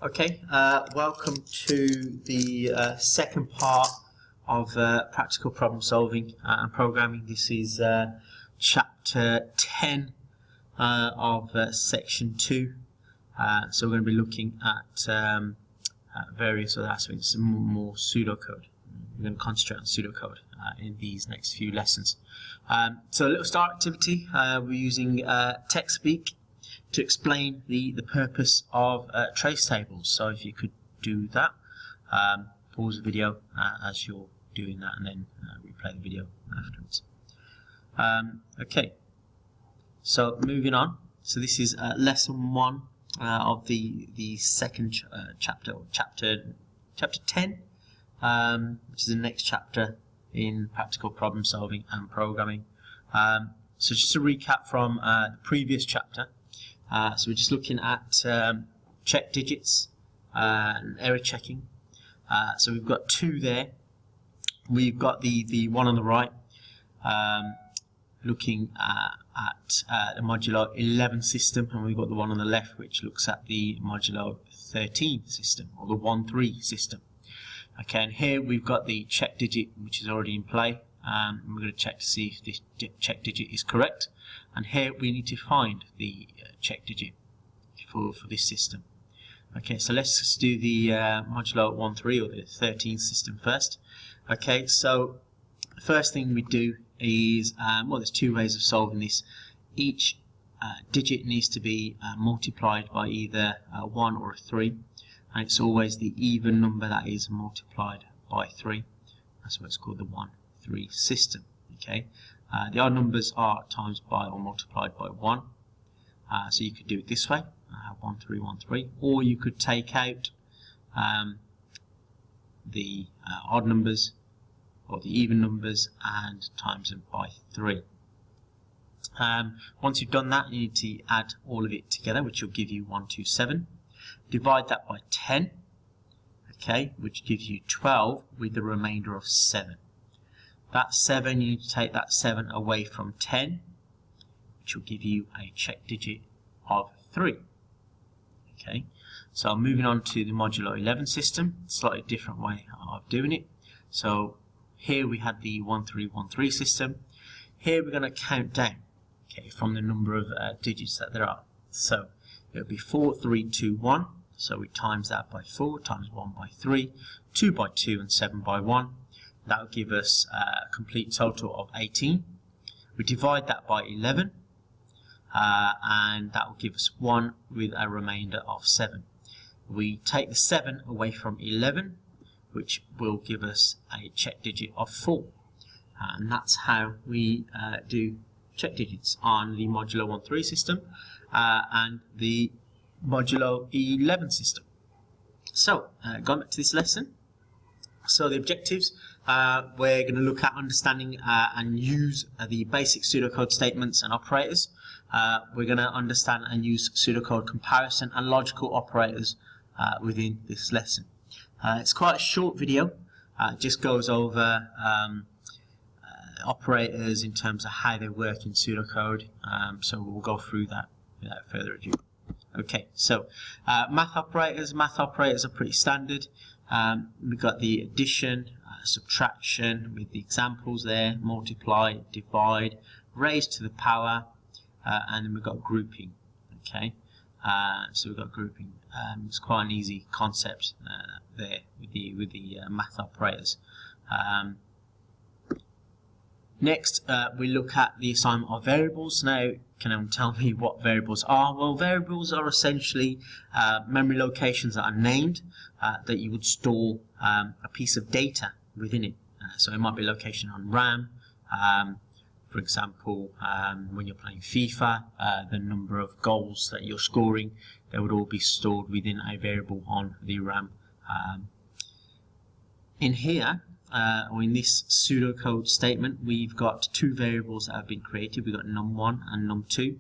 Okay, welcome to the second part of practical problem solving and programming. This is chapter 10 of section 2. So we're going to be looking at various other aspects, more pseudocode. We're going to concentrate on pseudocode in these next few lessons. So a little start activity. We're using TextSpeak to explain the purpose of trace tables. So if you could do that, pause the video as you're doing that, and then replay the video afterwards. Okay, so moving on. So this is lesson 1 of the second chapter 10, which is the next chapter in practical problem solving and programming. So just to recap from the previous chapter. So we're just looking at check digits and error checking. So we've got 2 there. We've got the one on the right, looking at the modulo 11 system, and we've got the one on the left which looks at the modulo 13 system, or the 1-3 system. Okay, and here we've got the check digit which is already in play. And we're going to check to see if this check digit is correct, and here we need to find the check digit for this system. Okay, so let's just do the modulo 1-3 or the 13 system first. Okay, so the first thing we do is, well, there's 2 ways of solving this. Each digit needs to be multiplied by either a 1 or a 3, and it's always the even number that is multiplied by 3. That's what's called the 1-3 system. Okay, the odd numbers are times by or multiplied by 1. So you could do it this way, 1-3, 1-3, or you could take out the odd numbers or the even numbers and times them by 3. Once you've done that, you need to add all of it together, which will give you 127. Divide that by 10, okay, which gives you 12 with the remainder of 7. That 7, you need to take that 7 away from 10, which will give you a check digit of 3. Okay, so moving on to the modulo 11 system, slightly different way of doing it. So here we had the 1-3, 1-3 system. Here we're going to count down, okay, from the number of digits that there are. So it'll be 4, 3, 2, 1. So we times that by 4, times 1 by 3, 2 by 2, and 7 by 1. That will give us a complete total of 18. We divide that by 11, and that will give us 1 with a remainder of 7. We take the 7 away from 11, which will give us a check digit of 4. And that's how we do check digits on the modulo 1-3 system and the modulo 11 system. So, going back to this lesson. So the objectives, we're going to look at understanding and use the basic pseudocode statements and operators. We're going to understand and use pseudocode comparison and logical operators within this lesson. It's quite a short video. It just goes over operators in terms of how they work in pseudocode. So we'll go through that without further ado. Okay, so math operators. Math operators are pretty standard. We've got the addition, subtraction with the examples there, multiply, divide, raise to the power, and then we've got grouping. Okay, so we've got grouping. It's quite an easy concept there with the math operators. Next, we look at the assignment of variables. Now, can anyone tell me what variables are? Well, variables are essentially memory locations that are named that you would store a piece of data within it. So it might be a location on RAM. For example, when you're playing FIFA, the number of goals that you're scoring, they would all be stored within a variable on the RAM. In here, or in this pseudocode statement, we've got 2 variables that have been created. We've got num1 and num2.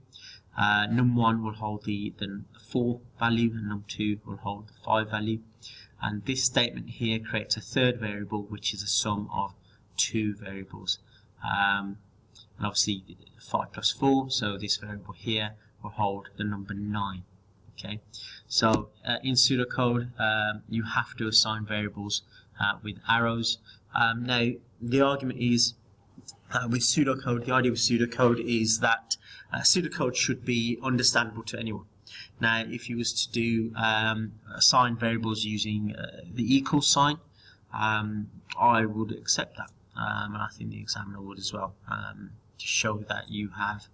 Num1 will hold the 4 value, and num2 will hold the 5 value. And this statement here creates a 3rd variable, which is a sum of 2 variables. And obviously 5 plus 4, so this variable here will hold the number 9. Okay, so in pseudocode, you have to assign variables with arrows. Now, the argument is with pseudocode, the idea with pseudocode is that pseudocode should be understandable to anyone. Now, if you was to do assign variables using the equal sign, I would accept that, and I think the examiner would as well, to show that you have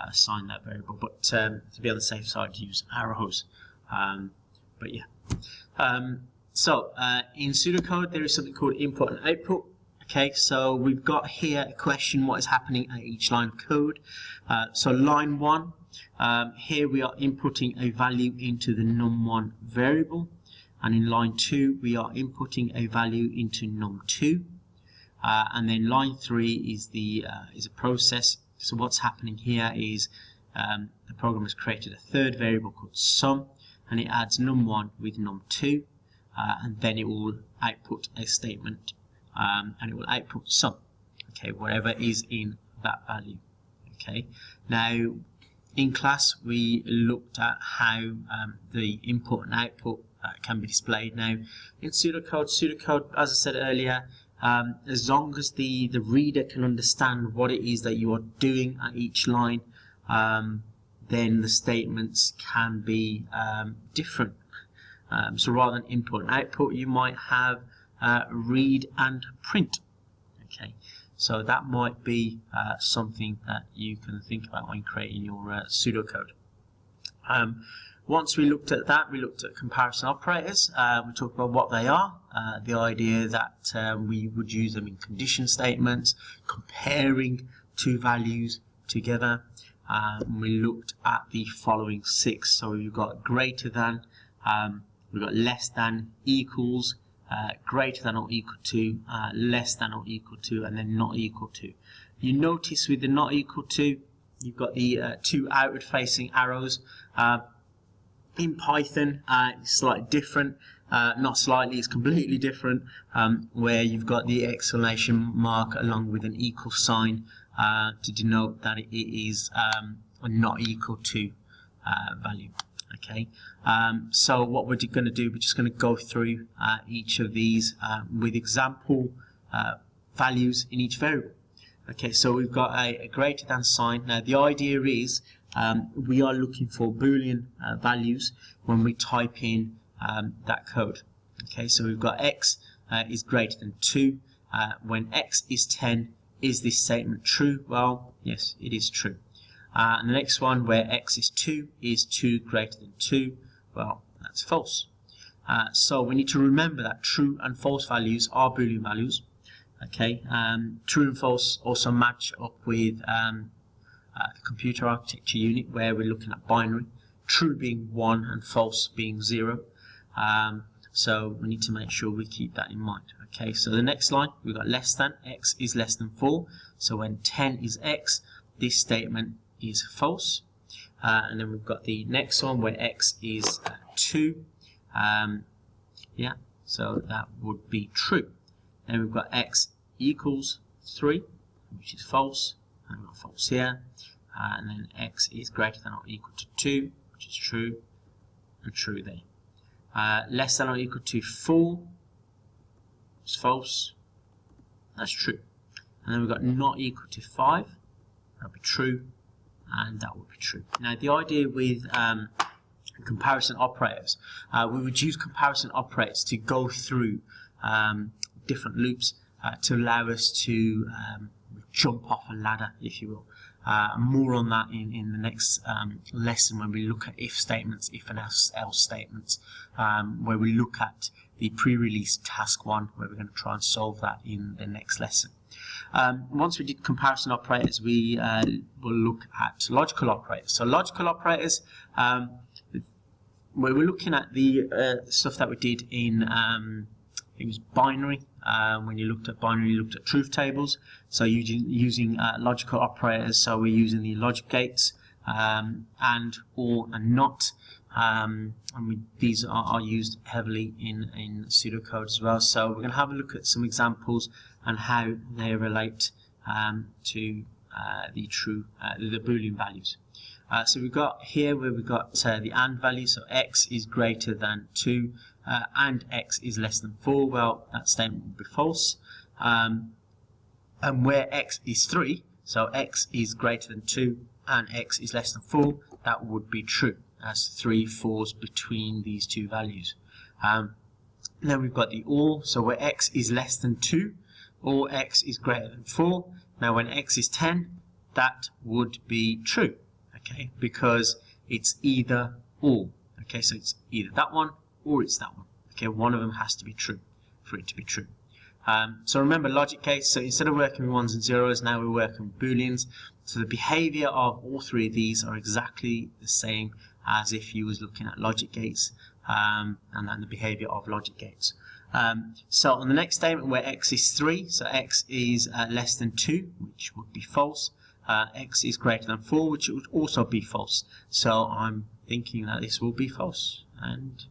assigned that variable. But to be on the safe side, use arrows. But yeah. So in pseudocode, there is something called input and output. Okay, so we've got here a question: what is happening at each line of code? So line 1, here we are inputting a value into the num1 variable, and in line 2 we are inputting a value into num2, and then line 3 is a process. So what's happening here is the program has created a third variable called sum, and it adds num1 with num2, and then it will output a statement, and it will output sum, okay, whatever is in that value. Okay, now in class we looked at how the input and output can be displayed. Now in pseudocode, as I said earlier, as long as the reader can understand what it is that you are doing at each line, then the statements can be different. So rather than input and output, you might have read and print. Okay, so that might be something that you can think about when creating your pseudocode. Once we looked at that, we looked at comparison operators. We talked about what they are, the idea that we would use them in condition statements, comparing two values together. We looked at the following 6. So we've got greater than, we've got less than, equals, greater than or equal to, less than or equal to, and then not equal to. You notice with the not equal to, you've got the 2 outward facing arrows. In Python, it's slightly different, not slightly, it's completely different, where you've got the exclamation mark along with an equal sign to denote that it is not equal to value. Okay, so what we're going to do, we're just going to go through each of these with example values in each variable. Okay, so we've got a greater than sign. Now the idea is we are looking for Boolean values when we type in that code. Okay, so we've got x is greater than 2. When x is 10, is this statement true? Well, yes, it is true. And the next one, where x is 2, is 2 greater than 2? Well, that's false. So we need to remember that true and false values are Boolean values. Okay, true and false also match up with the computer architecture unit, where we're looking at binary, true being 1 and false being 0. So we need to make sure we keep that in mind. Okay, so the next line, we've got less than, x is less than 4. So when 10 is x, this statement is false. And then we've got the next one where x is 2. Yeah, so that would be true. Then we've got x equals 3, which is false. And we've got false here. And then x is greater than or equal to 2, which is true, and true there. Less than or equal to 4 is false. That's true. And then we've got not equal to 5. That'll be true, and that would be true. Now the idea with comparison operators, we would use comparison operators to go through different loops to allow us to jump off a ladder, if you will. More on that in the next lesson, when we look at if statements, if and else statements, where we look at the pre-release task 1, where we're going to try and solve that in the next lesson. Once we did comparison operators, we will look at logical operators. So logical operators, we're looking at the stuff that we did in it was binary. When you looked at binary, you looked at truth tables. So using logical operators, so we're using the logic gates, and, or, and not. These are used heavily in pseudocode as well. So we're going to have a look at some examples and how they relate to the Boolean values. So we've got here where we've got the AND value, so x is greater than 2 and x is less than 4. Well, that statement would be false. And where x is 3, so x is greater than 2 and x is less than 4, that would be true, as 3 falls between these two values. Then we've got the OR, so where x is less than 2 or x is greater than 4. Now when x is 10, that would be true, okay, because it's either or. Okay, so it's either that one or it's that one. Okay, one of them has to be true for it to be true. So remember logic gates, so instead of working with ones and zeros, now we're working with booleans. So the behavior of all three of these are exactly the same as if you was looking at logic gates, and then the behavior of logic gates. So on the next statement where x is 3, so x is less than 2, which would be false. X is greater than 4, which would also be false. So I'm thinking that this will be false, and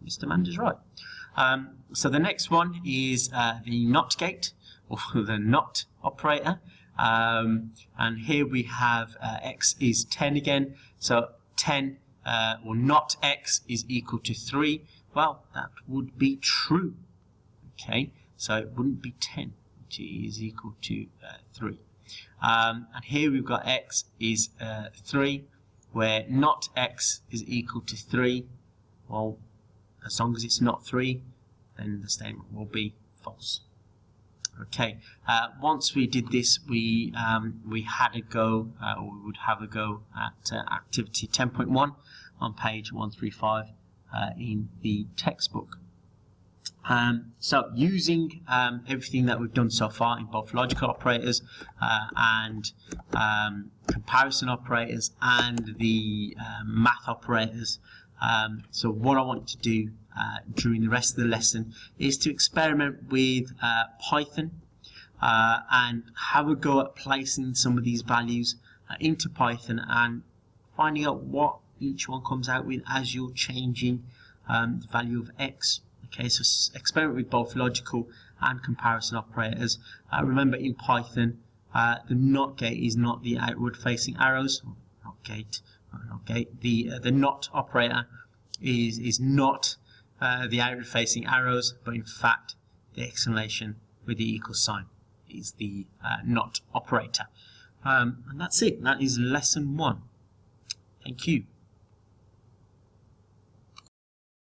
Mr. Mander's right. So the next one is the NOT gate, or the NOT operator. And here we have x is 10 again. So 10 or not x is equal to 3. Well, that would be true. Okay, so it wouldn't be 10, which is equal to 3. And here we've got x is 3, where not x is equal to 3. Well, as long as it's not 3, then the statement will be false. Okay, once we did this, we had a go, or we would have a go at activity 10.1 on page 135 in the textbook. So using everything that we've done so far in both logical operators and comparison operators and the math operators, so what I want to do during the rest of the lesson is to experiment with Python and have a go at placing some of these values into Python and finding out what each one comes out with as you're changing the value of x. Okay, so experiment with both logical and comparison operators. Remember in Python, the NOT gate is not the outward facing arrows. The NOT operator is not the outward facing arrows, but in fact the exclamation with the equal sign is the NOT operator. And that's it. That is lesson 1. Thank you.